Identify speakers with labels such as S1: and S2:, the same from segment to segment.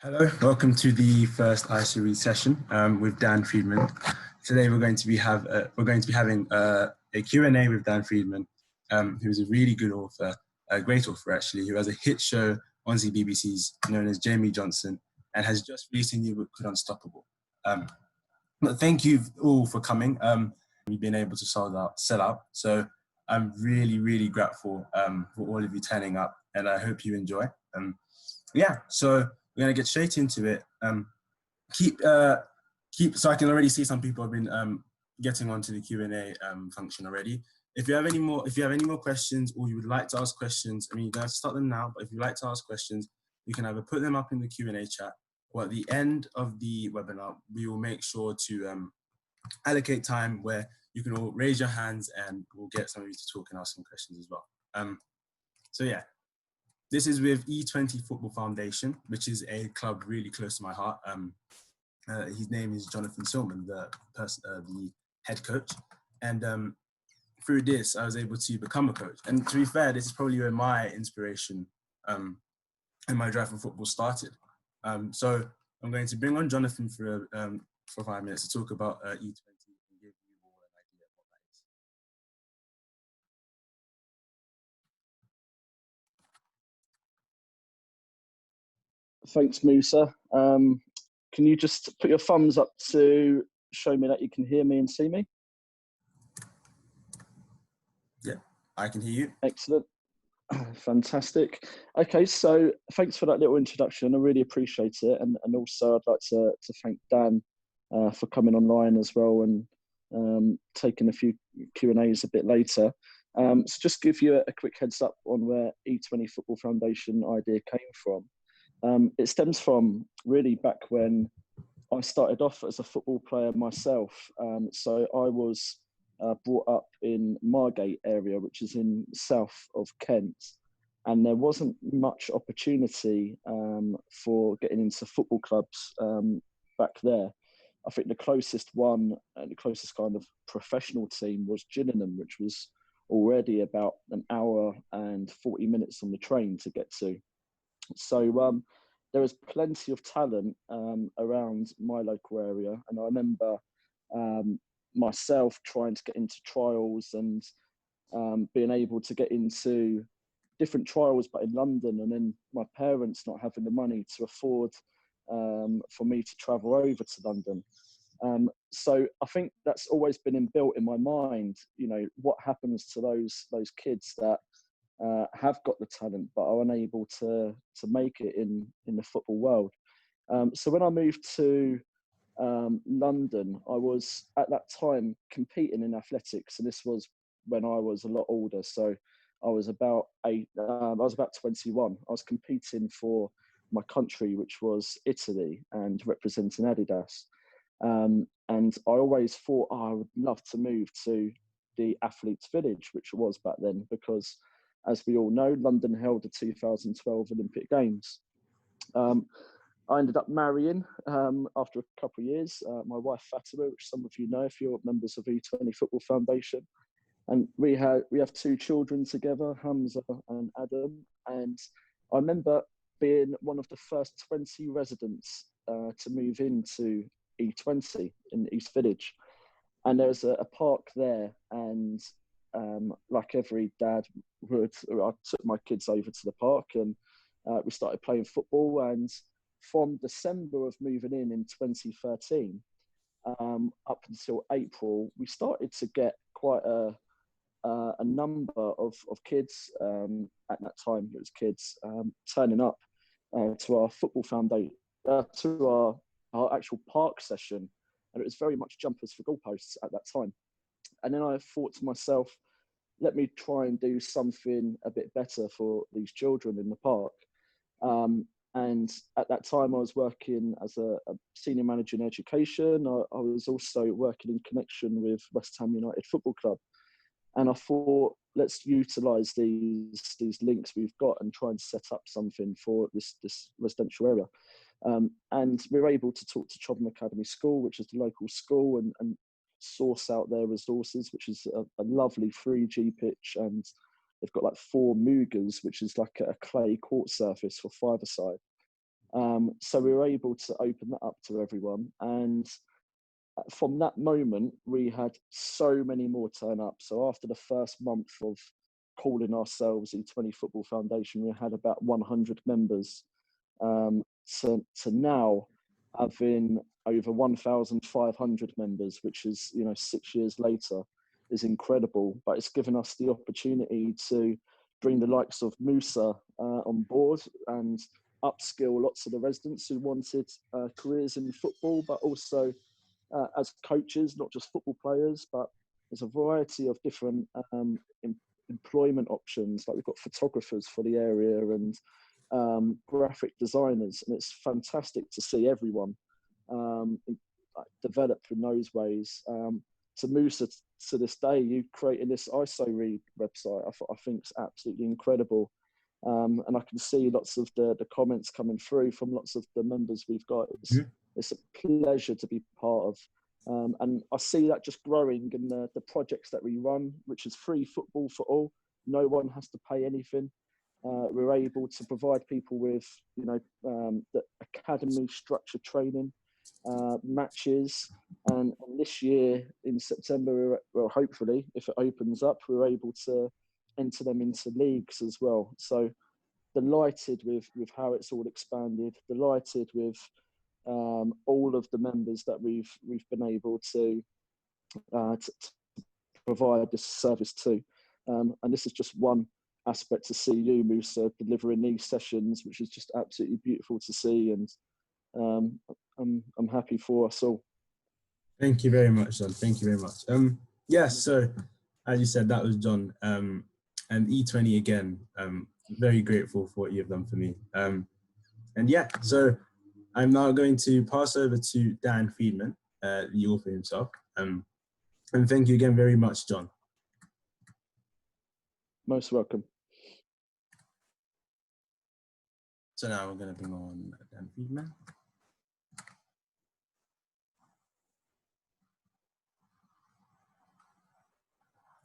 S1: Hello, welcome to the first iSeries session with Dan Freedman. Today we're going to be having a Q&A with Dan Freedman, who is a really good author, a great author actually, who has a hit show on the BBC's known as Jamie Johnson and has just released a book called Unstoppable. But thank you all for coming. You've been able to sell out. So I'm really grateful for all of you turning up, and I hope you enjoy. So we're gonna get straight into it. So I can already see some people have been getting onto the Q&A function already. If you have any more questions, or you would like to ask questions, I mean, you don't have to start them now, but if you'd like to ask questions, you can either put them up in the Q&A chat, or at the end of the webinar, we will make sure to allocate time where you can all raise your hands and we'll get some of you to talk and ask some questions as well. This is with E20 Football Foundation, which is a club really close to my heart. His name is Jonathan Silman, the head coach. And through this, I was able to become a coach. And to be fair, this is probably where my inspiration and my drive for football started. So I'm going to bring on Jonathan for 5 minutes to talk about E20 and give you all an idea of what that is.
S2: Thanks, Musa. Can you just put your thumbs up to show me that you can hear me and see me?
S1: Yeah, I can hear you.
S2: Excellent. Fantastic. Okay, so thanks for that little introduction. I really appreciate it. And also I'd like to thank Dan for coming online as well and taking a few Q&As a bit later. So just give you a quick heads up on where E20 Football Foundation idea came from. It stems from really back when I started off as a football player myself. So I was brought up in Margate area, which is in the south of Kent. And there wasn't much opportunity for getting into football clubs back there. I think the closest one, the closest kind of professional team was Gillingham, which was already about an hour and 40 minutes on the train to get to. So there was plenty of talent around my local area. And I remember myself trying to get into trials and being able to get into different trials, but in London, and then my parents not having the money to afford for me to travel over to London. So I think that's always been inbuilt in my mind, you know, what happens to those kids that have got the talent but are unable to make it in the football world. So when I moved to London, I was at that time competing in athletics, and this was when I was a lot older. So I was about 21. I was competing for my country, which was Italy, and representing Adidas. And I always thought, I would love to move to the athletes' village, which it was back then, because as we all know, London held the 2012 Olympic Games. I ended up marrying after a couple of years, my wife Fatima, which some of you know if you're members of E20 Football Foundation. And we have 2 children together, Hamza and Adam. And I remember being one of the first 20 residents to move into E20 in East Village. And there's a park there, and like every dad would, I took my kids over to the park, and we started playing football. And from December of moving in 2013 up until April, we started to get quite a number of kids, at that time it was kids, turning up to our football foundation, to our actual park session. And it was very much jumpers for goalposts at that time. And then I thought to myself, let me try and do something a bit better for these children in the park. And at that time I was working as a senior manager in education. I was also working in connection with West Ham United Football Club. And I thought, let's utilise these links we've got and try and set up something for this residential area. And we were able to talk to Chobham Academy School, which is the local school, and source out their resources, which is a lovely 3G pitch. And they've got like 4 Mugas, which is like a clay court surface for 5-a-side. So we were able to open that up to everyone. And from that moment, we had so many more turn up. So after the first month of calling ourselves E20 Football Foundation, we had about 100 members. To now having over 1,500 members, which is, 6 years later, is incredible. But it's given us the opportunity to bring the likes of Musa on board and upskill lots of the residents who wanted careers in football, but also as coaches, not just football players, but there's a variety of different employment options. Like we've got photographers for the area and graphic designers, and it's fantastic to see everyone develop in those ways. To Musa, to this day, you creating this ISO read website, I think it's absolutely incredible. And I can see lots of the comments coming through from lots of the members we've got. It's a pleasure to be part of. And I see that just growing in the projects that we run, which is free football for all. No one has to pay anything. We're able to provide people with, the academy structured training, matches. And this year in September, well, hopefully, if it opens up, we're able to enter them into leagues as well. So delighted with how it's all expanded, delighted with all of the members that we've been able to provide this service to. And this is just one aspect to see you, Musa, delivering these sessions, which is just absolutely beautiful to see. And I'm happy for us all.
S1: Thank you very much, John. Thank you very much. Yes, so as you said, that was John. And E20 again, very grateful for what you've done for me. And yeah, so I'm now going to pass over to Dan Freedman, the author himself. And thank you again very much, John.
S2: Most welcome.
S1: So now we're going to bring on Dan Freedman.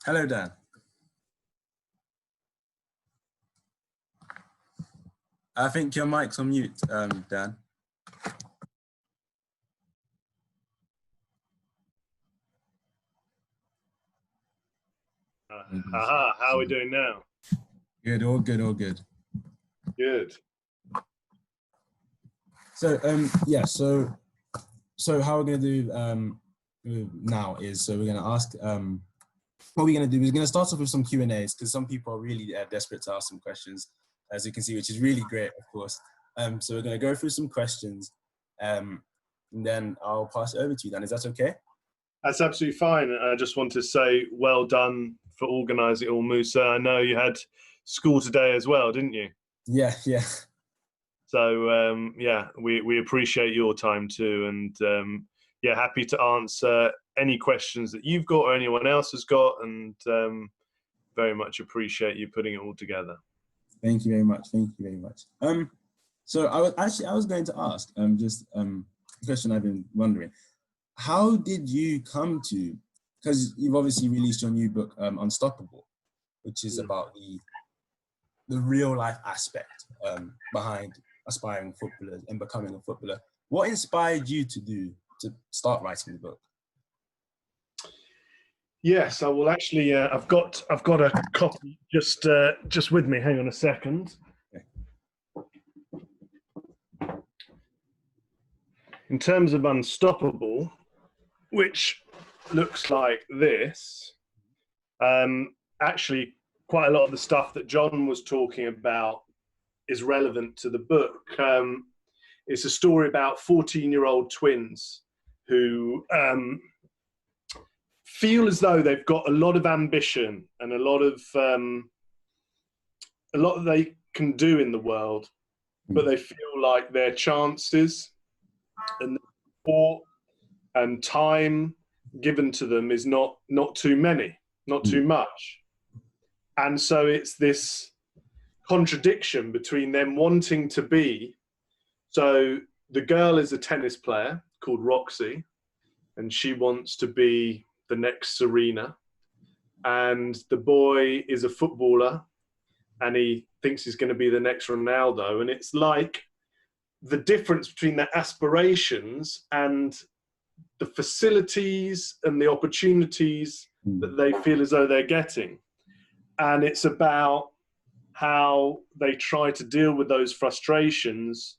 S1: Hello, Dan. I think your mic's on mute, Dan.
S3: Aha, how are we doing now?
S1: Good, all good, all good.
S3: Good.
S1: So, yeah, so how we're going to do now is, so we're going to ask, what we're going to do is we're going to start off with some Q&As, because some people are really desperate to ask some questions, as you can see, which is really great, of course. So we're going to go through some questions, and then I'll pass it over to you, Dan. Is that okay?
S3: That's absolutely fine. I just want to say well done for organising it all, Musa. I know you had school today as well, didn't you?
S1: Yeah, yeah.
S3: So, yeah, we appreciate your time too. And yeah, happy to answer any questions that you've got or anyone else has got. And very much appreciate you putting it all together.
S1: Thank you very much. Thank you very much. So I was going to ask just a question I've been wondering. How did you come to, because you've obviously released your new book, Unstoppable, which is about the real life aspect behind aspiring footballers and becoming a footballer. What inspired you to start writing the book?
S3: Yes, I will actually. I've got a copy just with me. Hang on a second.
S1: Okay.
S3: In terms of Unstoppable, which looks like this, actually quite a lot of the stuff that John was talking about is relevant to the book. It's a story about 14-year-old twins who feel as though they've got a lot of ambition and a lot they can do in the world, but they feel like their chances and the support and time given to them is not too many, not too much. And so it's this contradiction between them wanting to be. So the girl is a tennis player called Roxy, and she wants to be the next Serena. And the boy is a footballer, and he thinks he's going to be the next Ronaldo. And it's like the difference between their aspirations and the facilities and the opportunities that they feel as though they're getting. And it's about how they try to deal with those frustrations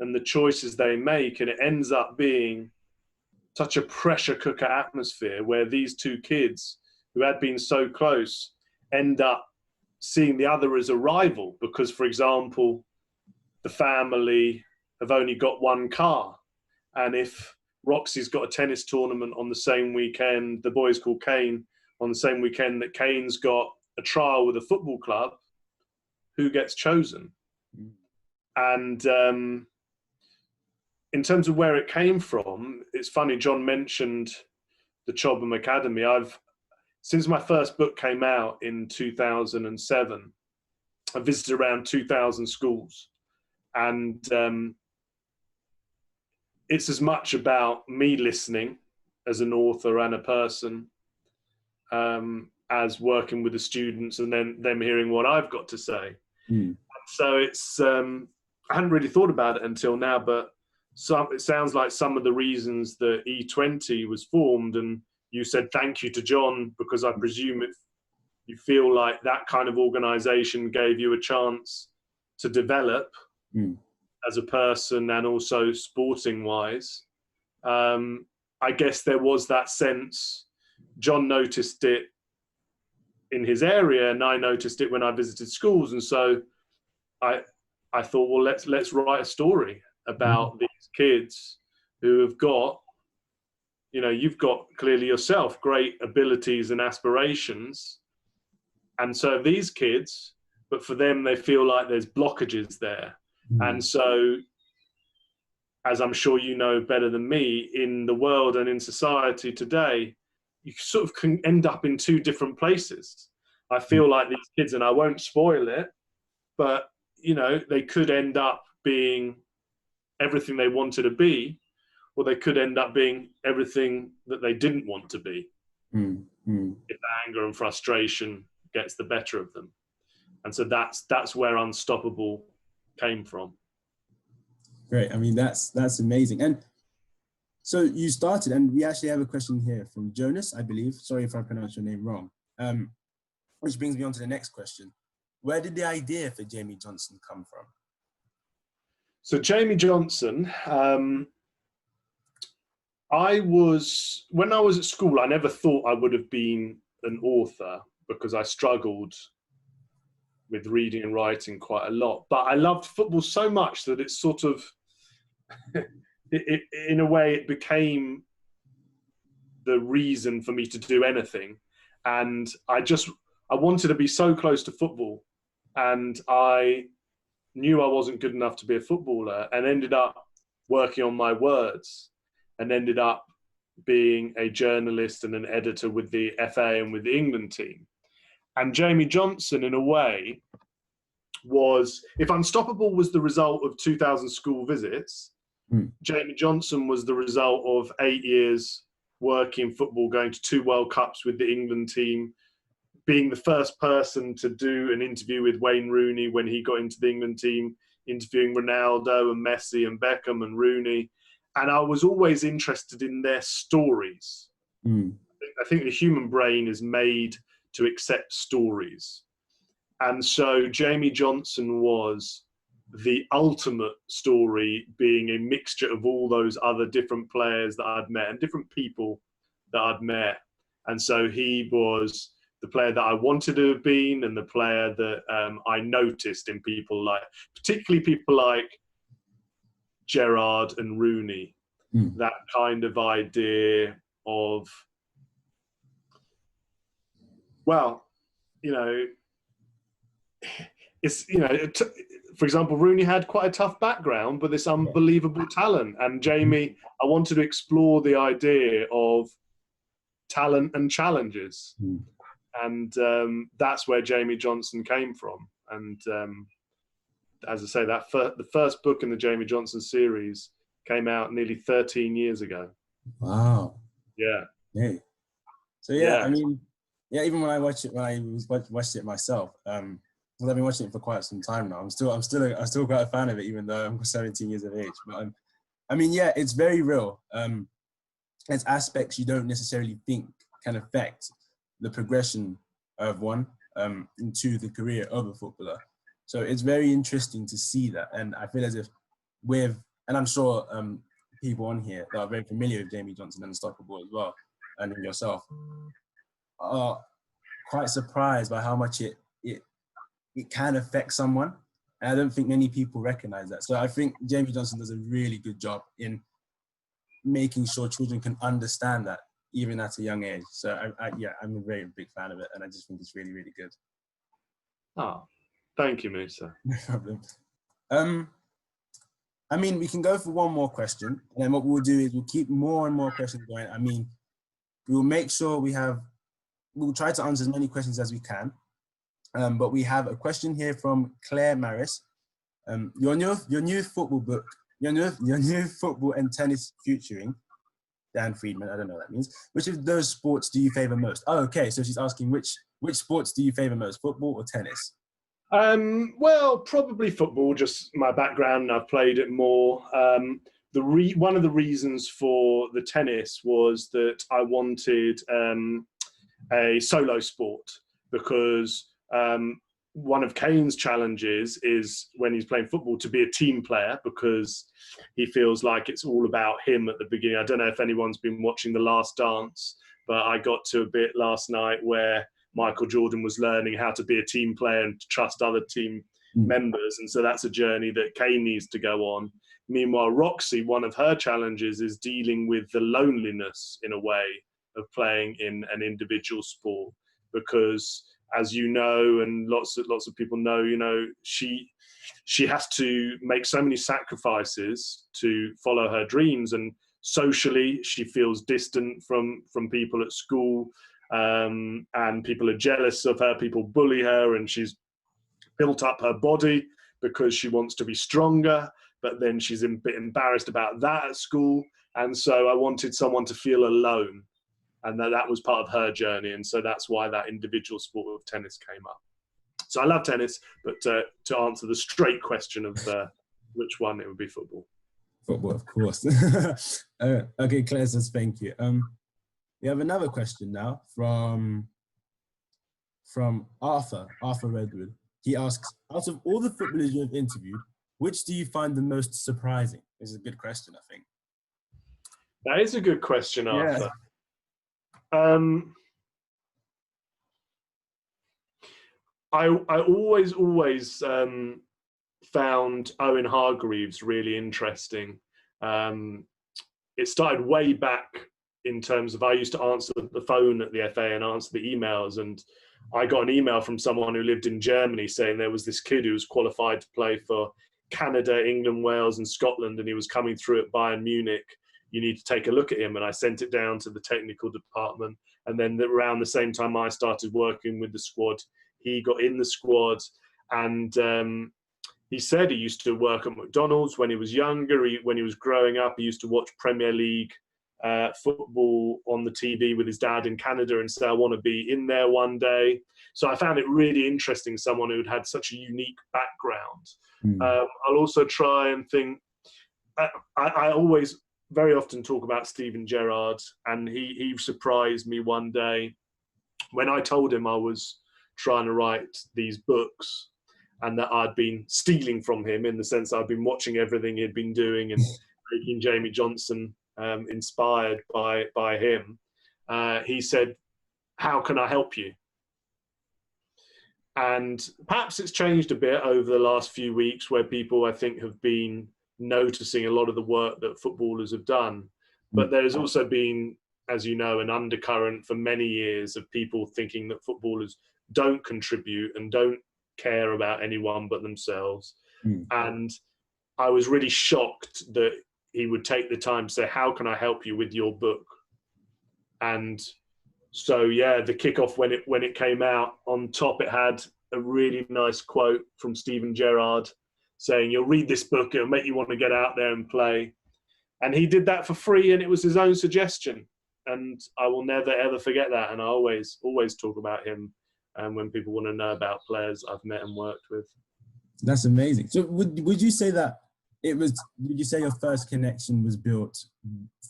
S3: and the choices they make. And it ends up being such a pressure cooker atmosphere where these two kids who had been so close end up seeing the other as a rival because, for example, the family have only got one car. And if Roxy's got a tennis tournament on the same weekend, the boy's called Kane, on the same weekend that Kane's got a trial with a football club, who gets chosen? And in terms of where it came from, it's funny, John mentioned the Chobham Academy. Since my first book came out in 2007, I visited around 2,000 schools. And it's as much about me listening as an author and a person as working with the students and then them hearing what I've got to say. So it's, I hadn't really thought about it until now, but it sounds like some of the reasons that E20 was formed, and you said thank you to John, because I presume you feel like that kind of organization gave you a chance to develop as a person and also sporting wise. I guess there was that sense, John noticed it in his area and I noticed it when I visited schools. And so I thought, well, let's write a story about these kids who have got, you've got clearly yourself great abilities and aspirations. And so these kids, but for them, they feel like there's blockages there. And so, as I'm sure you know better than me, in the world and in society today, you sort of can end up in two different places. I feel like these kids, and I won't spoil it, but, they could end up being everything they wanted to be, or they could end up being everything that they didn't want to be. If anger and frustration gets the better of them. And so that's where Unstoppable came from.
S1: Great. I mean, that's amazing. And so you started, and we actually have a question here from Jonas, I believe. Sorry if I pronounced your name wrong. Which brings me on to the next question. Where did the idea for Jamie Johnson come from?
S3: So Jamie Johnson, when I was at school, I never thought I would have been an author because I struggled with reading and writing quite a lot. But I loved football so much that it's sort of, in a way, it became the reason for me to do anything. And I wanted to be so close to football, and I knew I wasn't good enough to be a footballer, and ended up working on my words, and ended up being a journalist and an editor with the FA and with the England team. And Jamie Johnson, in a way, was, if Unstoppable was the result of 2,000 school visits, Jamie Johnson was the result of 8 years working football, going to 2 World Cups with the England team, being the first person to do an interview with Wayne Rooney when he got into the England team, interviewing Ronaldo and Messi and Beckham and Rooney. And I was always interested in their stories. I think the human brain is made to accept stories. And so Jamie Johnson was the ultimate story, being a mixture of all those other different players that I'd met and different people that I'd met. And so he was the player that I wanted to have been, and the player that I noticed in people like, particularly people like Gerrard and Rooney, that kind of idea of, well, it's, for example, Rooney had quite a tough background, but this unbelievable talent. And Jamie, I wanted to explore the idea of talent and challenges. And that's where Jamie Johnson came from. And as I say, the first book in the Jamie Johnson series came out nearly 13 years ago.
S1: Wow.
S3: Yeah.
S1: Hey. So yeah, I mean, yeah, even when I watched it myself, I've been watching it for quite some time now. I'm still quite a fan of it, even though I'm 17 years of age. But I mean, yeah, it's very real. It's aspects you don't necessarily think can affect the progression of one into the career of a footballer. So it's very interesting to see that. And I feel as if and I'm sure people on here that are very familiar with Jamie Johnson and Unstoppable as well, and yourself, are quite surprised by how much it can affect someone. And I don't think many people recognize that. So I think Jamie Johnson does a really good job in making sure children can understand that even at a young age. So I'm a very big fan of it, and I just think it's really, really good.
S3: Oh, thank you, Musa.
S1: No problem. I mean, we can go for one more question, and then what we'll do is we'll keep more and more questions going. I mean, we'll make sure we'll try to answer as many questions as we can. But we have a question here from Claire Maris. Your new football book, your new football and tennis featuring Dan Freedman. I don't know what that means. Which of those sports do you favor most? Oh, okay. So she's asking which sports do you favor most, football or tennis?
S3: Well, probably football. Just my background. I've played it more. One of the reasons for the tennis was that I wanted a solo sport, because one of Kane's challenges is when he's playing football to be a team player, because he feels like it's all about him at the beginning. I don't know if anyone's been watching The Last Dance, but I got to a bit last night where Michael Jordan was learning how to be a team player and to trust other team members. And so that's a journey that Kane needs to go on. Meanwhile, Roxy, one of her challenges is dealing with the loneliness, in a way, of playing in an individual sport, because, as you know, and lots of people know, you know, she has to make so many sacrifices to follow her dreams, and socially she feels distant from people at school, and people are jealous of her, people bully her, and she's built up her body because she wants to be stronger, but then she's a bit embarrassed about that at school. And so I wanted someone to feel alone, and that was part of her journey, and so that's why that individual sport of tennis came up. So I love tennis, but to answer the straight question of which one, it would be football.
S1: Football, of course. Okay, Claire says thank you. We have another question now from Arthur Redwood. He asks, out of all the footballers you have interviewed, which do you find the most surprising? This is a good question, I think.
S3: That is a good question, Arthur.
S1: Yeah.
S3: I always found Owen Hargreaves really interesting. It started way back in terms of, I used to answer the phone at the FA and answer the emails, and I got an email from someone who lived in Germany saying there was this kid who was qualified to play for Canada, England, Wales and Scotland, and he was coming through at Bayern Munich. You need to take a look at him. And I sent it down to the technical department. And then around the same time I started working with the squad, he got in the squad. And he said he used to work at McDonald's when he was younger. When he was growing up, he used to watch Premier League football on the TV with his dad in Canada, and said, I want to be in there one day. So I found it really interesting, someone who'd had such a unique background. I'll also try and think, I always very often talk about Steven Gerrard, and he surprised me one day when I told him I was trying to write these books and that I'd been stealing from him, in the sense I'd been watching everything he'd been doing and making Jamie Johnson inspired by him. He said, how can I help you? And perhaps it's changed a bit over the last few weeks, where people, I think, have been noticing a lot of the work that footballers have done. But there's also been, as you know, an undercurrent for many years of people thinking that footballers don't contribute and don't care about anyone but themselves. And I was really shocked that he would take the time to say, how can I help you with your book? And so, yeah, the kickoff, when it came out, on top it had a really nice quote from Steven Gerrard saying, you'll read this book, it'll make you want to get out there and play. And he did that for free, and it was his own suggestion. And I will never, ever forget that. And I always talk about him and when people want to know about players I've met and worked with.
S1: That's amazing. So would you say that would you say your first connection was built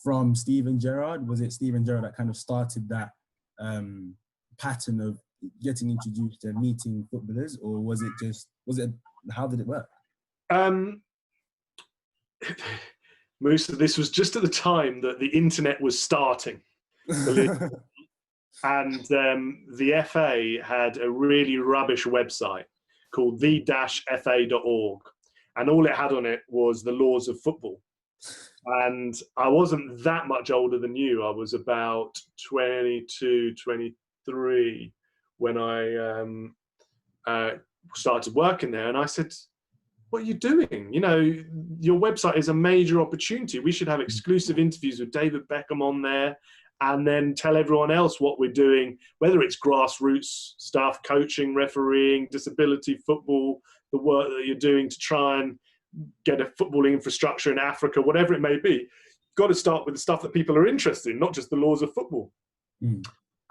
S1: from Steven Gerrard? Was it Steven Gerrard that kind of started that pattern of getting introduced and meeting footballers, or how did it work?
S3: Musa, this was just at the time that the internet was starting. And the FA had a really rubbish website called the-fa.org. And all it had on it was the laws of football. And I wasn't that much older than you. I was about 22, 23 when I started working there. And I said, what are you doing? You know, your website is a major opportunity. We should have exclusive interviews with David Beckham on there, and then tell everyone else what we're doing, whether it's grassroots stuff, coaching, refereeing, disability football, the work that you're doing to try and get a footballing infrastructure in Africa, whatever it may be. You've got to start with the stuff that people are interested in, not just the laws of football. Mm.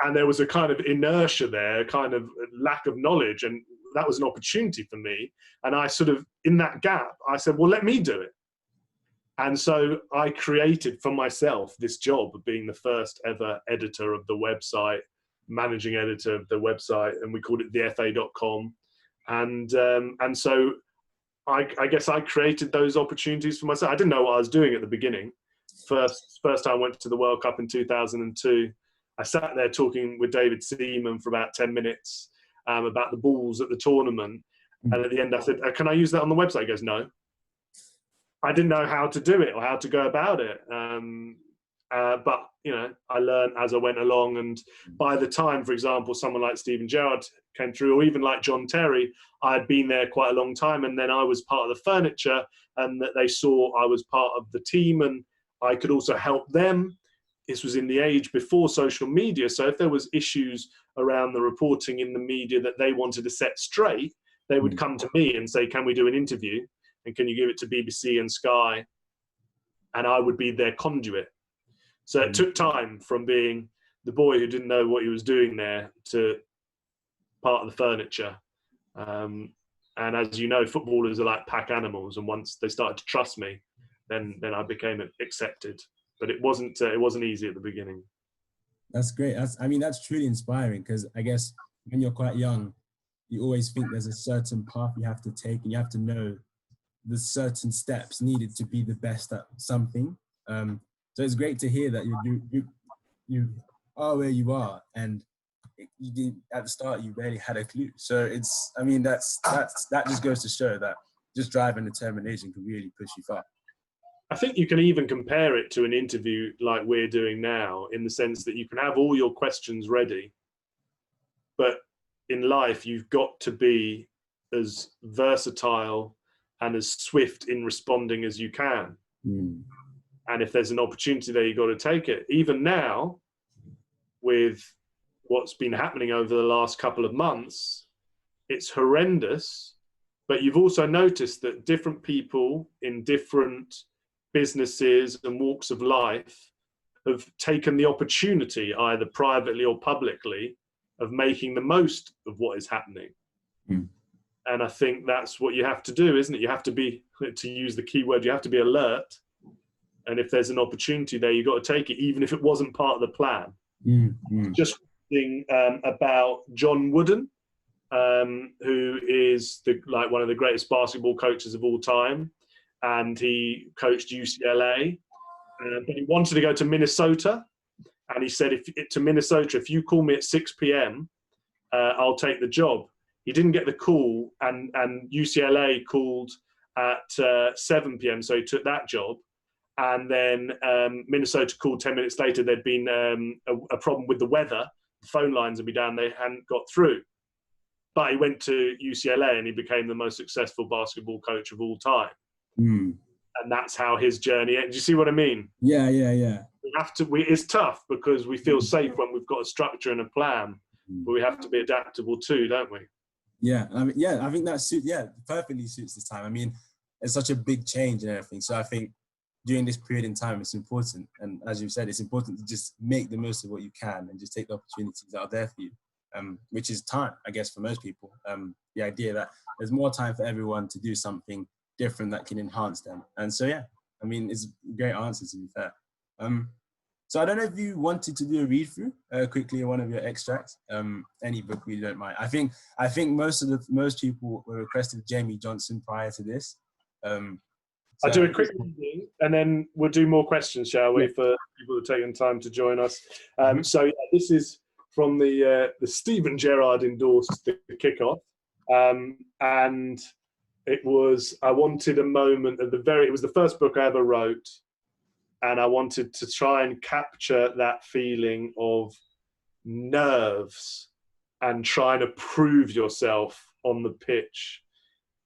S3: And there was a kind of inertia there, a kind of lack of knowledge, and that was an opportunity for me. And I sort of, in that gap, I said, well, let me do it. And so I created for myself this job of being the first ever editor of the website, managing editor of the website, and we called it thefa.com. And so I guess I created those opportunities for myself. I didn't know what I was doing at the beginning. First time I went to the World Cup in 2002, I sat there talking with David Seaman for about 10 minutes about the balls at the tournament. And at the end I said, can I use that on the website? He goes, no. I didn't know how to do it or how to go about it. But, you know, I learned as I went along. And by the time, for example, someone like Steven Gerrard came through, or even like John Terry, I had been there quite a long time. And then I was part of the furniture, and that they saw I was part of the team and I could also help them. This was in the age before social media. So if there was issues around the reporting in the media that they wanted to set straight, they would come to me and say, can we do an interview? And can you give it to BBC and Sky? And I would be their conduit. So it took time from being the boy who didn't know what he was doing there to part of the furniture. And as you know, footballers are like pack animals. And once they started to trust me, then I became accepted. But it wasn't easy at the beginning.
S1: That's great. That's truly inspiring, because I guess when you're quite young, you always think there's a certain path you have to take, and you have to know the certain steps needed to be the best at something. So it's great to hear that you are where you are, and you did, at the start you barely had a clue. So that just goes to show that just drive and determination can really push you far.
S3: I think you can even compare it to an interview like we're doing now, in the sense that you can have all your questions ready, but in life you've got to be as versatile and as swift in responding as you can. And if there's an opportunity there, you've got to take it. Even now, with what's been happening over the last couple of months, it's horrendous. But you've also noticed that different people in different businesses and walks of life have taken the opportunity, either privately or publicly, of making the most of what is happening. And I think that's what you have to do, isn't it? You have to be, to use the key word, you have to be alert. And if there's an opportunity there, you've got to take it, even if it wasn't part of the plan. Just thinking about John Wooden, who is one of the greatest basketball coaches of all time. And he coached UCLA, but he wanted to go to Minnesota. And he said, to Minnesota, if you call me at 6 p.m., I'll take the job. He didn't get the call, and UCLA called at 7 p.m., so he took that job. And then Minnesota called 10 minutes later. There'd been a problem with the weather. The phone lines would be down. They hadn't got through. But he went to UCLA, and he became the most successful basketball coach of all time. And that's how his journey ended. Do you see what I mean?
S1: Yeah.
S3: We have to. It's tough because we feel safe when we've got a structure and a plan, but we have to be adaptable too, don't we?
S1: Yeah, I think that perfectly suits this time. I mean, it's such a big change and everything. So I think during this period in time, it's important. And as you said, it's important to just make the most of what you can and just take the opportunities that are there for you. which is time, I guess, for most people. The idea that there's more time for everyone to do something different that can enhance them. And so, yeah, I mean, it's a great answer, to be fair. So I don't know if you wanted to do a read through quickly in one of your extracts, any book you don't mind. I think most people were requested Jamie Johnson prior to this.
S3: I'll do a quick reading and then we'll do more questions, shall we, for people who are taking time to join us. So yeah, this is from the Stephen Gerrard endorsed the kickoff. And it was, I wanted a moment at it was the first book I ever wrote. And I wanted to try and capture that feeling of nerves and trying to prove yourself on the pitch.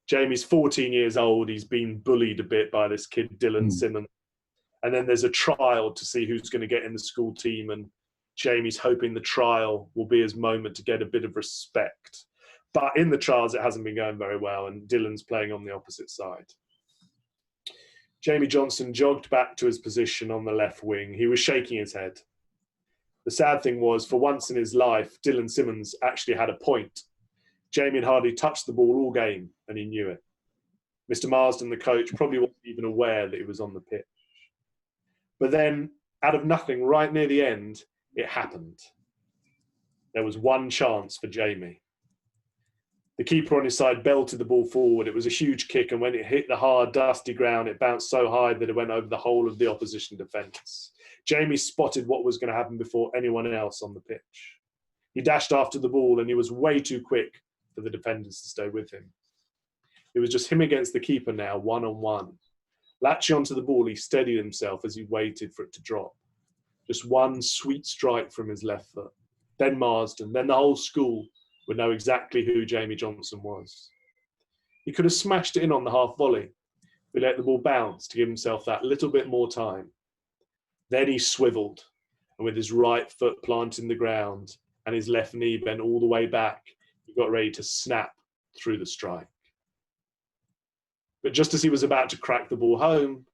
S3: Jamie's 14 years old. He's been bullied a bit by this kid, Dylan Simmons. And then there's a trial to see who's going to get in the school team. And Jamie's hoping the trial will be his moment to get a bit of respect. But in the trials, it hasn't been going very well. And Dylan's playing on the opposite side. Jamie Johnson jogged back to his position on the left wing. He was shaking his head. The sad thing was, for once in his life, Dylan Simmons actually had a point. Jamie had hardly touched the ball all game, and he knew it. Mr. Marsden, the coach, probably wasn't even aware that he was on the pitch. But then, out of nothing, right near the end, it happened. There was one chance for Jamie. The keeper on his side belted the ball forward. It was a huge kick, and when it hit the hard, dusty ground, it bounced so high that it went over the whole of the opposition defence. Jamie spotted what was going to happen before anyone else on the pitch. He dashed after the ball, and he was way too quick for the defenders to stay with him. It was just him against the keeper now, one-on-one. Latching onto the ball, he steadied himself as he waited for it to drop. Just one sweet strike from his left foot. Then Marsden, then the whole school would know exactly who Jamie Johnson was. He could have smashed it in on the half volley, but let the ball bounce to give himself that little bit more time. Then he swiveled, and with his right foot planting the ground and his left knee bent all the way back, he got ready to snap through the strike. But just as he was about to crack the ball home,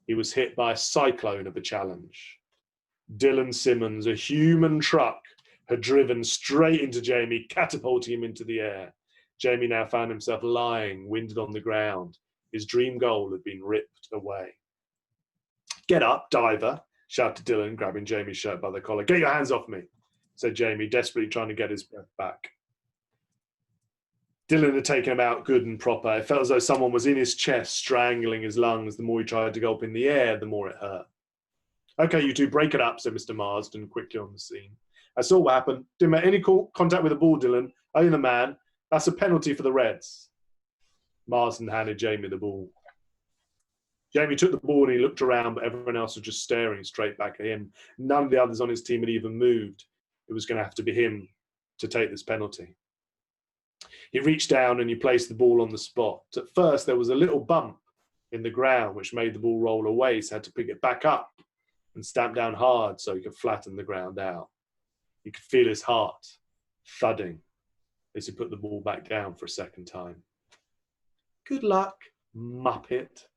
S3: he was hit by a cyclone of a challenge. Dylan Simmons, a human truck, had driven straight into Jamie, catapulting him into the air. Jamie now found himself lying, winded on the ground. His dream goal had been ripped away. "Get up, diver," shouted Dylan, grabbing Jamie's shirt by the collar. "Get your hands off me," said Jamie, desperately trying to get his breath back. Dylan had taken him out good and proper. It felt as though someone was in his chest, strangling his lungs. The more he tried to go up in the air, the more it hurt. "Okay, you two, break it up," said Mr. Marsden, quickly on the scene. "I saw what happened. Didn't make any contact with the ball, Dylan. Are you the man? That's a penalty for the Reds." Marsden handed Jamie the ball. Jamie took the ball and he looked around, but everyone else was just staring straight back at him. None of the others on his team had even moved. It was going to have to be him to take this penalty. He reached down and he placed the ball on the spot. At first, there was a little bump in the ground, which made the ball roll away, so he had to pick it back up and stamp down hard so he could flatten the ground out. He could feel his heart thudding as he put the ball back down for a second time. "Good luck, muppet,"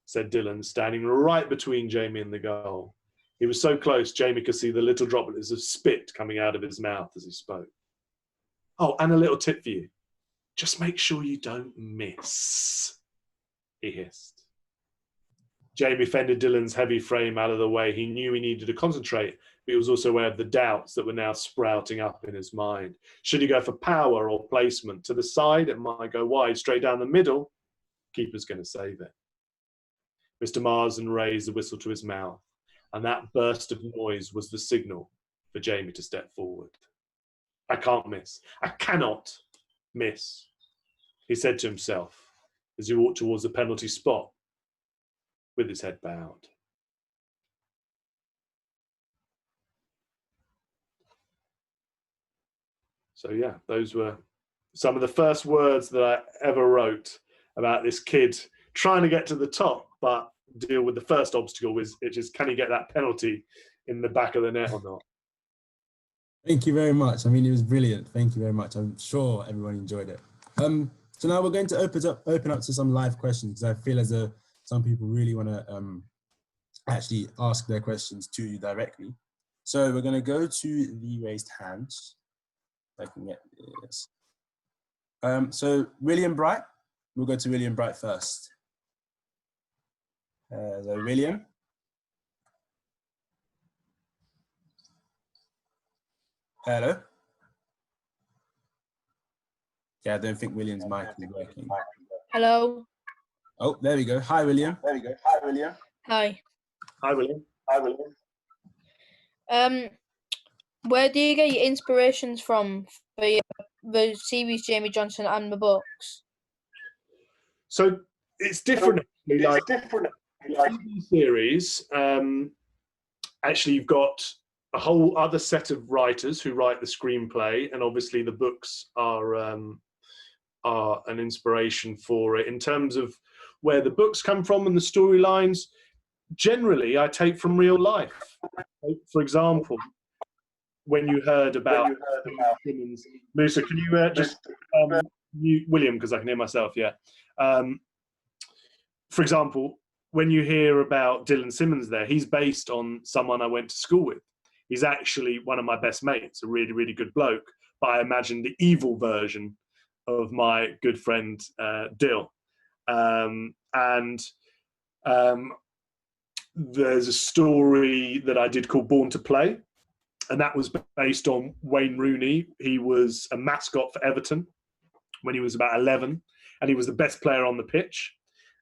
S3: said Dylan, standing right between Jamie and the goal. He was so close, Jamie could see the little droplets of spit coming out of his mouth as he spoke. "Oh, and a little tip for you. Just make sure you don't miss," he hissed. Jamie fended Dylan's heavy frame out of the way. He knew he needed to concentrate, but he was also aware of the doubts that were now sprouting up in his mind. Should he go for power or placement? To the side, it might go wide. Straight down the middle, keeper's going to save it. Mr. Marsden raised the whistle to his mouth, and that burst of noise was the signal for Jamie to step forward. "I can't miss. I cannot miss," he said to himself as he walked towards the penalty spot with his head bowed. So yeah, those were some of the first words that I ever wrote about this kid trying to get to the top, but deal with the first obstacle, which is, can he get that penalty in the back of the net or not?
S1: Thank you very much. I mean, it was brilliant. Thank you very much. I'm sure everyone enjoyed it. So now we're going to open up to some live questions, because I feel as though some people really want to actually ask their questions to you directly. So we're going to go to the raised hands. I can get this. So William Bright, we'll go to William Bright first. So William. Hello. Yeah, I don't think William's mic is working.
S4: Hello.
S1: Oh, there we go. Hi, William.
S4: Hi.
S3: Hi, William.
S4: Where do you get your inspirations from for the series Jamie Johnson and the books?
S3: So it's different. TV series. Actually, you've got a whole other set of writers who write the screenplay, and obviously the books are an inspiration for it. In terms of where the books come from and the storylines, generally I take from real life. For example, when you heard about Simmons, Musa, can you just mute William, because I can hear myself? Yeah. For example, when you hear about Dylan Simmons there, he's based on someone I went to school with. He's actually one of my best mates, a really, really good bloke. But I imagine the evil version of my good friend Dill. There's a story that I did called Born to Play, and that was based on Wayne Rooney. He was a mascot for Everton when he was about 11, and he was the best player on the pitch.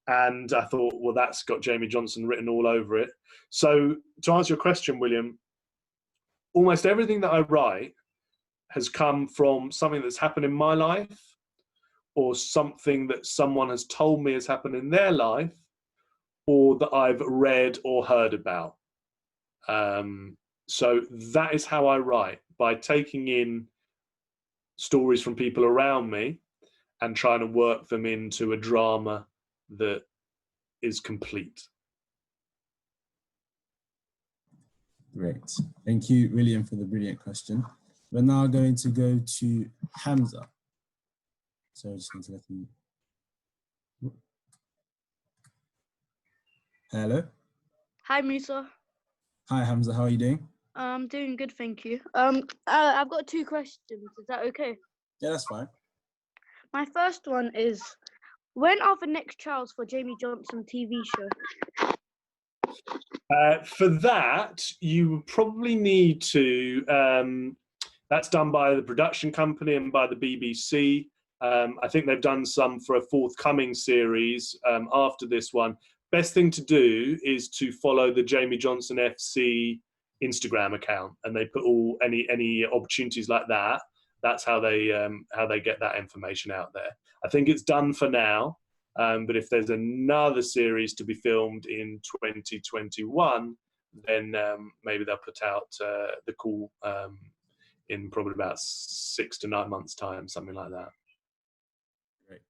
S3: And I thought, well, that's got Jamie Johnson written all over it. So to answer your question, William, almost everything that I write has come from something that's happened in my life, or something that someone has told me has happened in their life, or that I've read or heard about. So that is how I write, by taking in stories from people around me and trying to work them into a drama that is complete.
S1: Great. Thank you, William, for the brilliant question. We're now going to go to Hamza. So I'm just going to let him. Hello.
S5: Hi, Musa.
S1: Hi, Hamza. How are you doing?
S5: I'm doing good, thank you. I've got 2 questions. Is that okay?
S1: Yeah, that's fine.
S5: My first one is, when are the next trials for Jamie Johnson TV show?
S3: For that, you probably need to. That's done by the production company and by the BBC. I think they've done some for a forthcoming series after this one. Best thing to do is to follow the Jamie Johnson FC Instagram account, and they put all any opportunities like that. That's how they get that information out there. I think it's done for now, but if there's another series to be filmed in 2021, then maybe they'll put out the call in probably about 6 to 9 months' time, something like that.
S1: Great.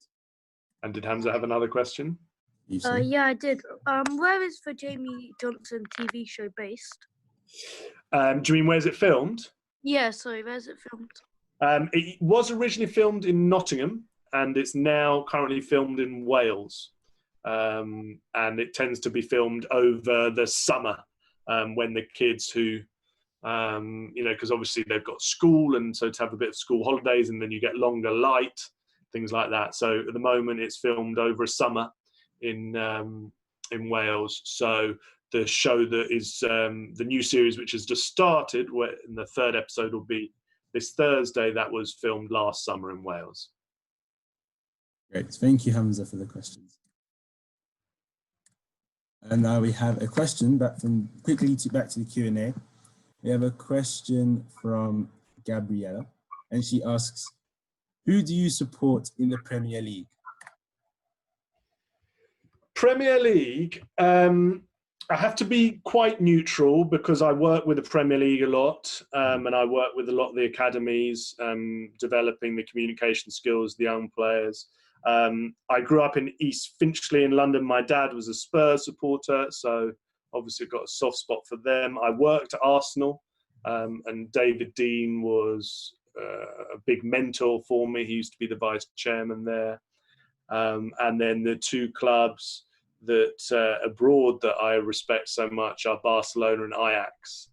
S3: And did Hamza have another question?
S5: Yeah, I did. Where is the Jamie Johnson TV show based?
S3: Do you mean where's it filmed?
S5: Yeah, sorry, where's it filmed?
S3: It was originally filmed in Nottingham, and it's now currently filmed in Wales. And it tends to be filmed over the summer when the kids who, because obviously they've got school, and so to have a bit of school holidays, and then you get longer light, things like that. So at the moment it's filmed over a summer in Wales. So the show that is the new series, which has just started, where in the 3rd episode will be this Thursday, that was filmed last summer in Wales.
S1: Great. Thank you, Hamza, for the questions. And now we have a question back to the Q&A. We have a question from Gabriella, and she asks, who do you support in the Premier League?
S3: Premier League, I have to be quite neutral because I work with the Premier League a lot, and I work with a lot of the academies, developing the communication skills, the young players. I grew up in East Finchley in London. My dad was a Spurs supporter, so obviously got a soft spot for them. I worked at Arsenal, and David Dean was a big mentor for me. He used to be the vice chairman there. And then the 2 clubs that abroad that I respect so much are Barcelona and Ajax.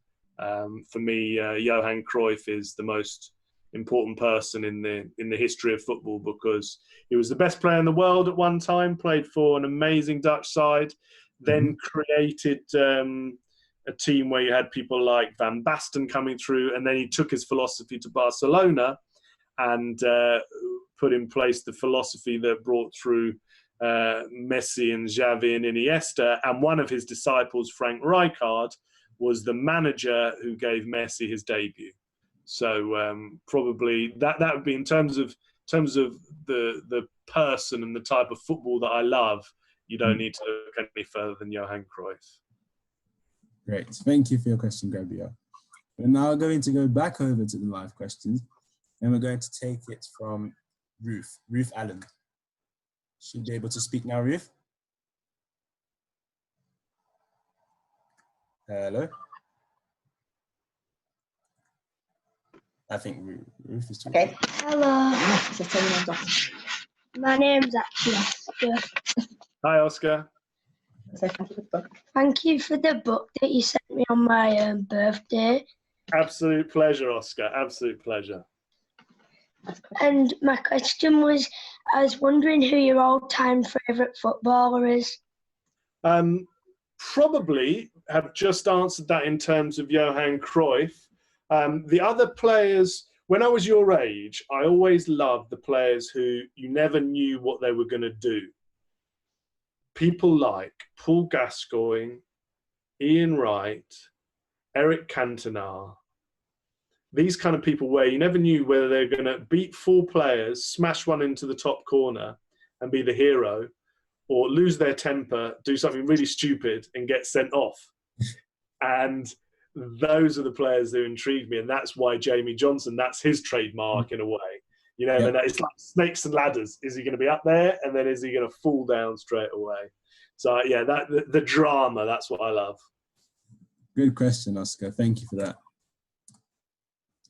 S3: For me, Johan Cruyff is the most important person in the history of football, because he was the best player in the world at one time, played for an amazing Dutch side, then created a team where you had people like Van Basten coming through, and then he took his philosophy to Barcelona and put in place the philosophy that brought through Messi and Xavi and Iniesta. And one of his disciples, Frank Rijkaard, was the manager who gave Messi his debut. So probably that would be in terms of the person and the type of football that I love. You don't need to look any further than Johan Cruyff.
S1: Great. Thank you for your question, Gabriel. We're now going to go back over to the live questions, and we're going to take it from Ruth Allen. Should be able to speak now, Ruth. Hello. I think Ruth is talking.
S6: Okay.
S5: Hello, my name's actually Oscar.
S3: Hi, Oscar.
S6: So thank you for the book.
S5: Thank you for the book that you sent me on my birthday.
S3: Absolute pleasure, Oscar. Absolute pleasure.
S5: And my question was, I was wondering who your all-time favourite footballer is.
S3: Probably have just answered that in terms of Johan Cruyff. The other players, when I was your age, I always loved the players who you never knew what they were going to do. People like Paul Gascoigne, Ian Wright, Eric Cantona. These kind of people where you never knew whether they're going to beat four players, smash one into the top corner and be the hero, or lose their temper, do something really stupid and get sent off. And those are the players that intrigue me. And that's why Jamie Johnson, that's his trademark in a way. You know, and it's like snakes and ladders. Is he going to be up there? And then is he going to fall down straight away? So, yeah, the drama, that's what I love.
S1: Good question, Oscar. Thank you for that.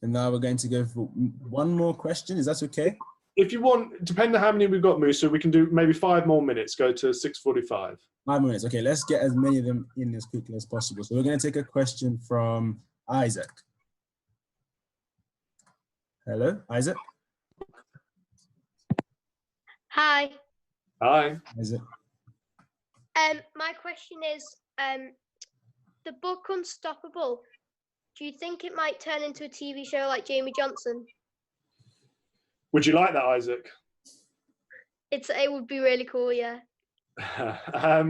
S1: And now we're going to go for one more question. Is that okay?
S3: If you want, depending on how many we've got, Musa, we can do maybe 5 more minutes, go to 6:45.
S1: 5 minutes. Okay, let's get as many of them in as quickly as possible. So we're going to take a question from Isaac. Hello, Isaac.
S7: Hi.
S3: Hi.
S1: Isaac.
S7: My question is, the book Unstoppable, do you think it might turn into a TV show like Jamie Johnson?
S3: Would you like that, Isaac?
S7: It would be really cool, yeah.
S3: I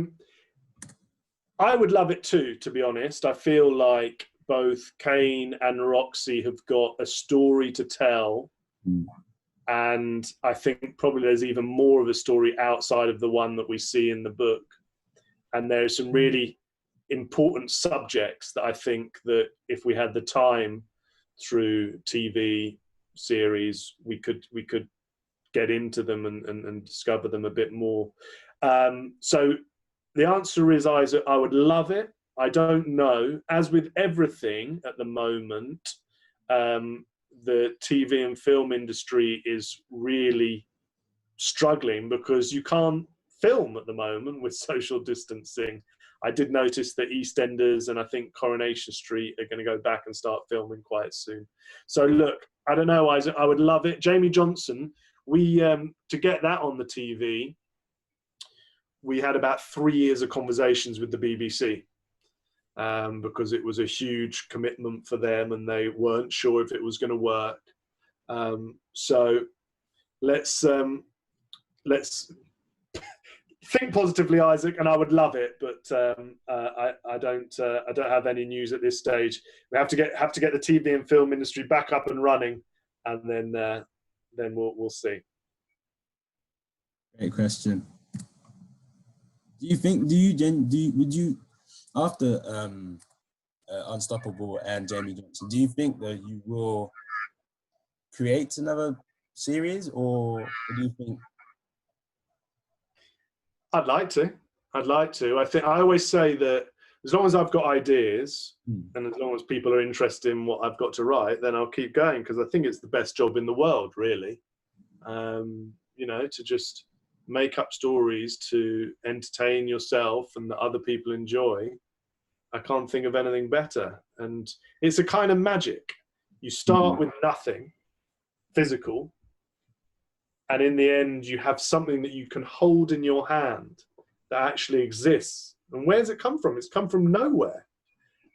S3: would love it too, to be honest. I feel like both Kane and Roxy have got a story to tell. And I think probably there's even more of a story outside of the one that we see in the book. And there's some really important subjects that I think that if we had the time through TV series, we could get into them and discover them a bit more. So the answer is, Isaac, I would love it. I don't know. As with everything at the moment, the TV and film industry is really struggling because you can't film at the moment with social distancing. I did notice that EastEnders and I think Coronation Street are going to go back and start filming quite soon. So look, I don't know, Isaac, I would love it. Jamie Johnson, we to get that on the TV, we had about 3 years of conversations with the BBC because it was a huge commitment for them and they weren't sure if it was going to work. So let's think positively, Isaac, and I would love it, but I don't have any news at this stage. We have to get the TV and film industry back up and running, and then we'll see.
S1: Great question. Would you after Unstoppable and Jamie Johnson, do you think that you will create another series, or do you think?
S3: I'd like to. I think I always say that as long as I've got ideas and as long as people are interested in what I've got to write, then I'll keep going because I think it's the best job in the world, really. You know, to just make up stories to entertain yourself and that other people enjoy. I can't think of anything better. And it's a kind of magic. You start with nothing physical. And in the end, you have something that you can hold in your hand that actually exists. And where does it come from? It's come from nowhere.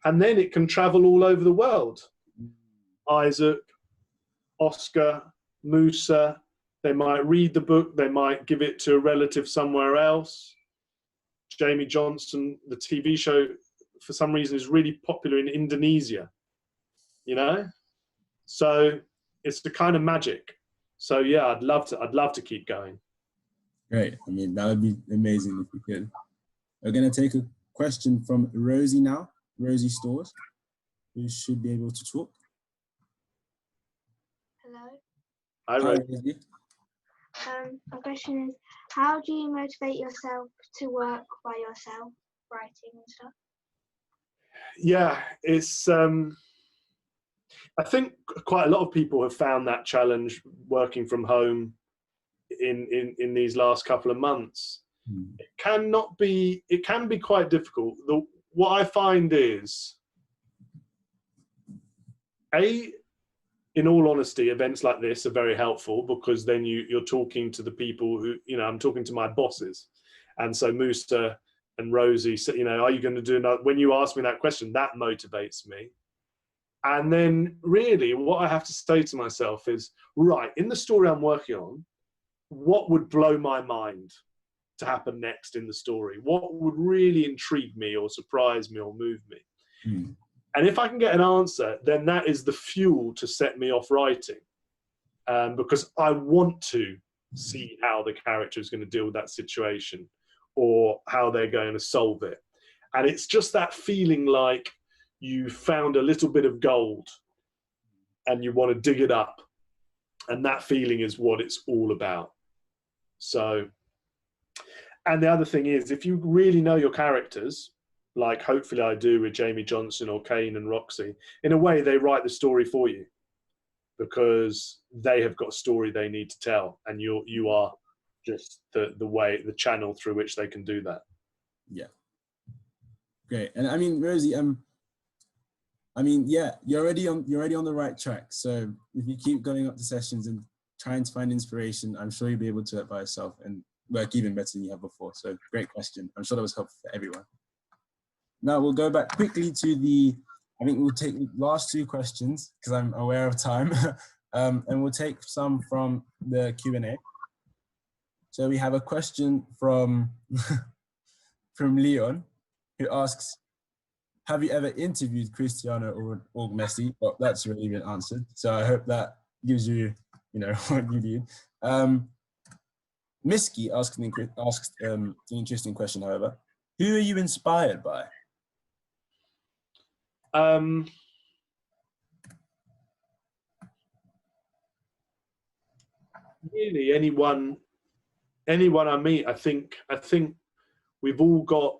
S3: And then it can travel all over the world. Isaac, Oscar, Musa, they might read the book, they might give it to a relative somewhere else. Jamie Johnson, the TV show, for some reason, is really popular in Indonesia, you know? So it's the kind of magic. So yeah, I'd love to keep going.
S1: Great. I mean, that would be amazing if we could. We're going to take a question from Rosie now, Rosie Stores, who should be able to talk.
S5: Hello.
S3: Hi,
S1: Rosie.
S5: My question is, how do you motivate yourself to work by yourself, writing and stuff?
S3: Yeah, it's. I think quite a lot of people have found that challenge working from home in these last couple of months. It can be quite difficult. What I find is, in all honesty, events like this are very helpful because then you're talking to the people who, I'm talking to my bosses. And so Musa and Rosie said, are you going to do another? When you ask me that question, that motivates me. And then really what I have to say to myself is, right, in the story I'm working on, what would blow my mind to happen next in the story? What would really intrigue me or surprise me or move me?
S1: Mm.
S3: And if I can get an answer, then that is the fuel to set me off writing, because I want to see how the character is going to deal with that situation or how they're going to solve it. And it's just that feeling like you found a little bit of gold and you want to dig it up. And that feeling is what it's all about. So, and the other thing is, if you really know your characters, like hopefully I do with Jamie Johnson or Kane and Roxy, in a way they write the story for you because they have got a story they need to tell, and you are just the channel through which they can do that.
S1: Yeah. Great. And I mean, Rosie, yeah, you're already on the right track. So if you keep going up to sessions and trying to find inspiration, I'm sure you'll be able to do it by yourself and work even better than you have before. So great question. I'm sure that was helpful for everyone. Now we'll go back quickly to I think we'll take the last two questions because I'm aware of time. And we'll take some from the Q&A. So we have a question from, from Leon, who asks, have you ever interviewed Cristiano or Messi? Well, that's already been answered. So I hope that gives you, what you need. Miski asked an interesting question, however. Who are you inspired by?
S3: Really, anyone I meet. I think we've all got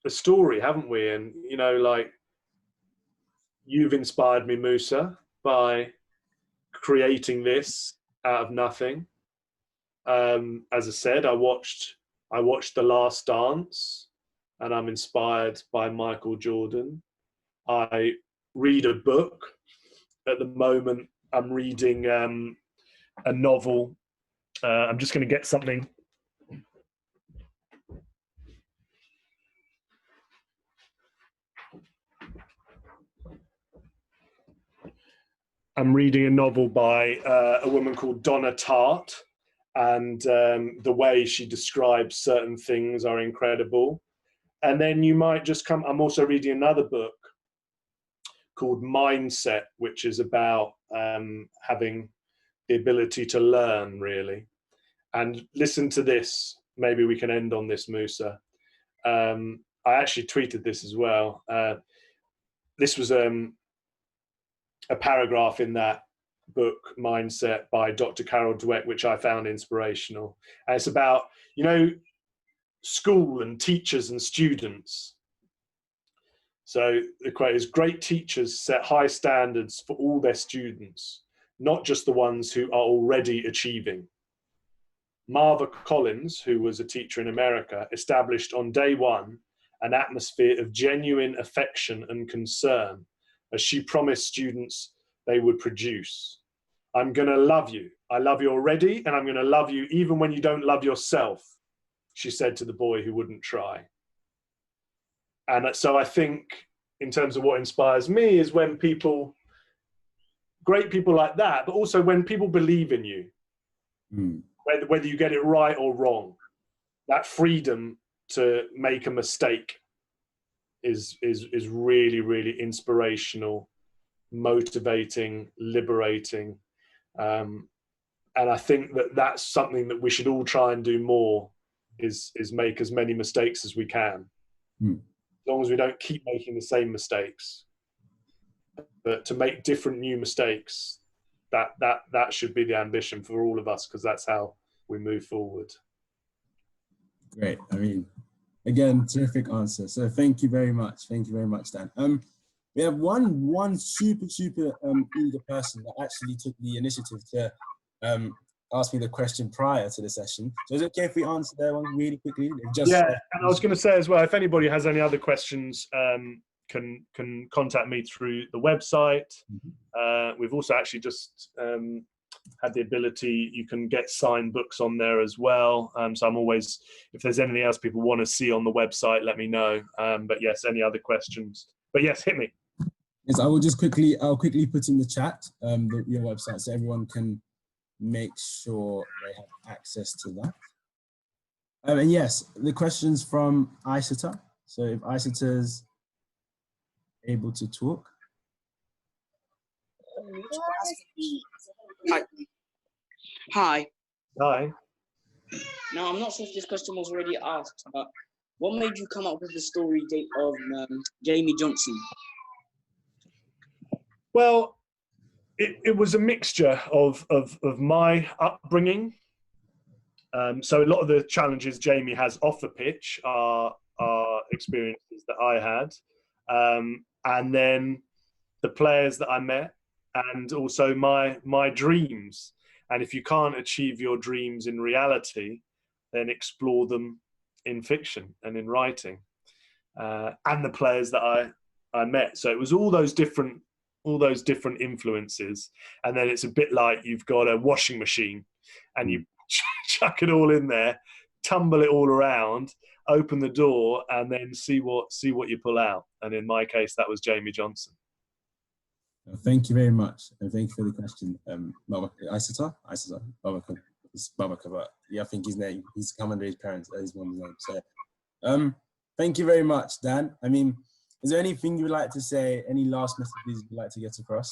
S3: a story, haven't we? And like you've inspired me, Musa, by creating this out of nothing. As I said, I watched The Last Dance, and I'm inspired by Michael Jordan. I read a book. At the moment, I'm reading a novel. I'm just going to get something. I'm reading a novel by a woman called Donna Tartt, and the way she describes certain things are incredible. And then you might just come, I'm also reading another book called Mindset, which is about having the ability to learn, really. And listen to this, maybe we can end on this, Musa. I actually tweeted this as well. This was a paragraph in that book, Mindset, by Dr. Carol Dweck, which I found inspirational. And it's about, school and teachers and students. So the quote is, great teachers set high standards for all their students, not just the ones who are already achieving. Marva Collins, who was a teacher in America, established on day one an atmosphere of genuine affection and concern as she promised students they would produce. I'm going to love you. I love you already, and I'm going to love you even when you don't love yourself, she said to the boy who wouldn't try. And so I think in terms of what inspires me is when people, great people like that, but also when people believe in you, whether you get it right or wrong, that freedom to make a mistake is really, really inspirational, motivating, liberating. And I think that that's something that we should all try and do more, is make as many mistakes as we can. As long as we don't keep making the same mistakes, but to make different new mistakes, that should be the ambition for all of us, because that's how we move forward.
S1: Great. I mean, again, terrific answer. So thank you very much. Thank you very much, Dan. We have one super eager person that actually took the initiative to ask me the question prior to the session. So is it okay if we answer that one really quickly?
S3: Yeah, and I was going to say as well, if anybody has any other questions, can contact me through the website. We've also actually just had the ability, you can get signed books on there as well. So I'm always, if there's anything else people want to see on the website, let me know. But yes, any other questions? But yes, hit me.
S1: Yes, I'll quickly put in the chat your website so everyone can make sure they have access to that. And yes, the questions from Isata. So if Isata's able to talk.
S8: Hi.
S3: Hi.
S8: Now, I'm not sure if this question was already asked, but what made you come up with the story of Jamie Johnson?
S3: Well, it was a mixture of my upbringing. So a lot of the challenges Jamie has off the pitch are experiences that I had. And then the players that I met, and also my dreams. And if you can't achieve your dreams in reality, then explore them in fiction and in writing. And the players that I met. So it was all those different influences. And then it's a bit like you've got a washing machine and you chuck it all in there, tumble it all around, open the door, and then see what you pull out. And in my case, that was Jamie Johnson.
S1: Thank you very much, and thank you for the question. Isata, but yeah, I think his name, he's come under his parents, his mom's name. So, thank you very much, Dan. I mean, is there anything you would like to say? Any last messages you'd like to get across?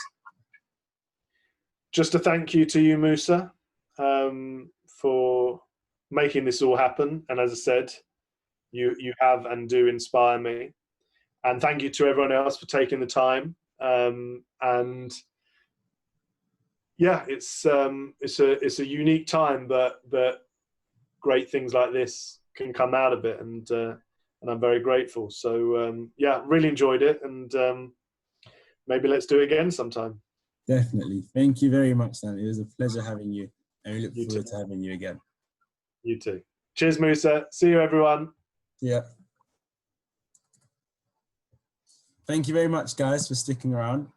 S3: Just a thank you to you, Musa, for making this all happen. And as I said, you have and do inspire me. And thank you to everyone else for taking the time. And yeah, it's a unique time, but great things like this can come out of it, and I'm very grateful. So yeah, really enjoyed it, and maybe let's do it again sometime.
S1: Definitely. Thank you very much, Dan. It was a pleasure having you, and we look forward to having you again.
S3: You too. Cheers, Musa. See you, everyone.
S1: Yeah. Thank you very much, guys, for sticking around.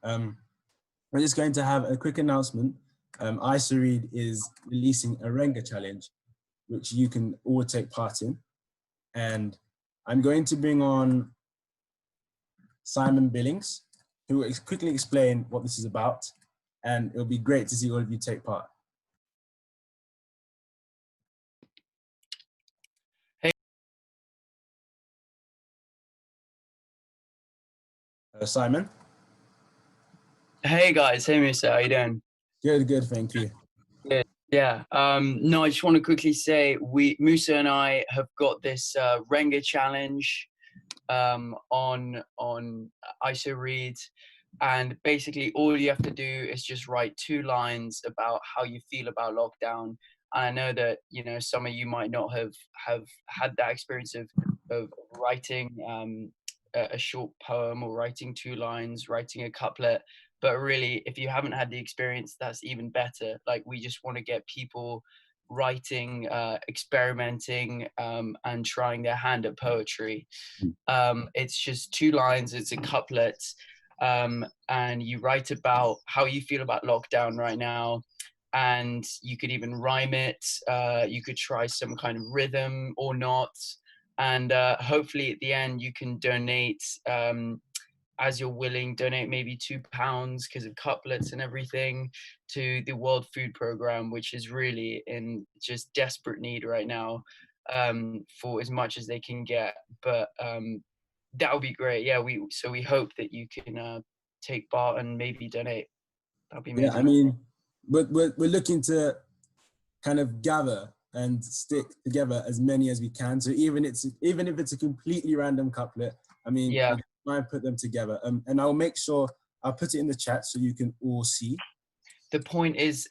S1: We're just going to have a quick announcement. ISAREAD is releasing a Renga challenge, which you can all take part in. And I'm going to bring on Simon Billings, who will quickly explain what this is about. And it'll be great to see all of you take part. Simon?
S9: Hey guys, hey Musa, how you doing?
S1: Good, thank you.
S9: Good, yeah. No, I just want to quickly say Musa and I have got this Renga challenge on ISAREAD, and basically all you have to do is just write 2 lines about how you feel about lockdown. And I know that, you know, some of you might not have had that experience of writing a short poem, or writing 2 lines, writing a couplet. But really, if you haven't had the experience, that's even better. Like, we just want to get people writing, experimenting, and trying their hand at poetry. It's just 2 lines, it's a couplet, and you write about how you feel about lockdown right now. and you could even rhyme it. You could try some kind of rhythm or not, and hopefully at the end you can donate as you're willing. Donate maybe £2 because of couplets and everything to the World Food Programme, which is really in just desperate need right now, for as much as they can get. But that would be great. Yeah, we hope that you can take part and maybe donate. That'd be amazing.
S1: Yeah, I mean, we're looking to kind of gather and stick together as many as we can. So even if it's a completely random couplet, I mean,
S9: Yeah.
S1: we can try and put them together. And I'll make sure I'll put it in the chat so you can all see.
S9: The point is,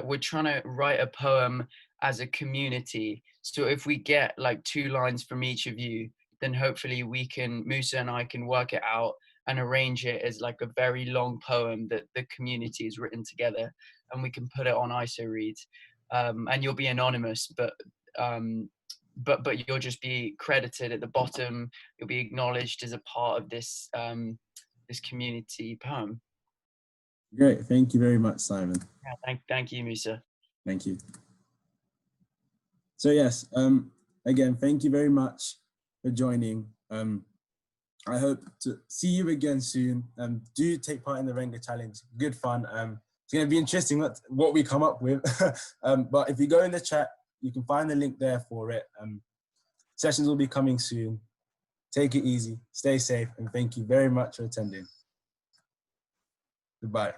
S9: we're trying to write a poem as a community. So if we get like 2 lines from each of you, then hopefully Musa and I can work it out and arrange it as like a very long poem that the community has written together, and we can put it on ISO Read. And you'll be anonymous, but you'll just be credited at the bottom. You'll be acknowledged as a part of this this community poem.
S1: Great, thank you very much, Simon.
S9: Yeah, thank you, Musa.
S1: Thank you. So yes, again, thank you very much for joining. I hope to see you again soon. Do take part in the Renga challenge. Good fun. It's going to be interesting what we come up with. But if you go in the chat, you can find the link there for it. Sessions will be coming soon. Take it easy, stay safe, and thank you very much for attending. Goodbye.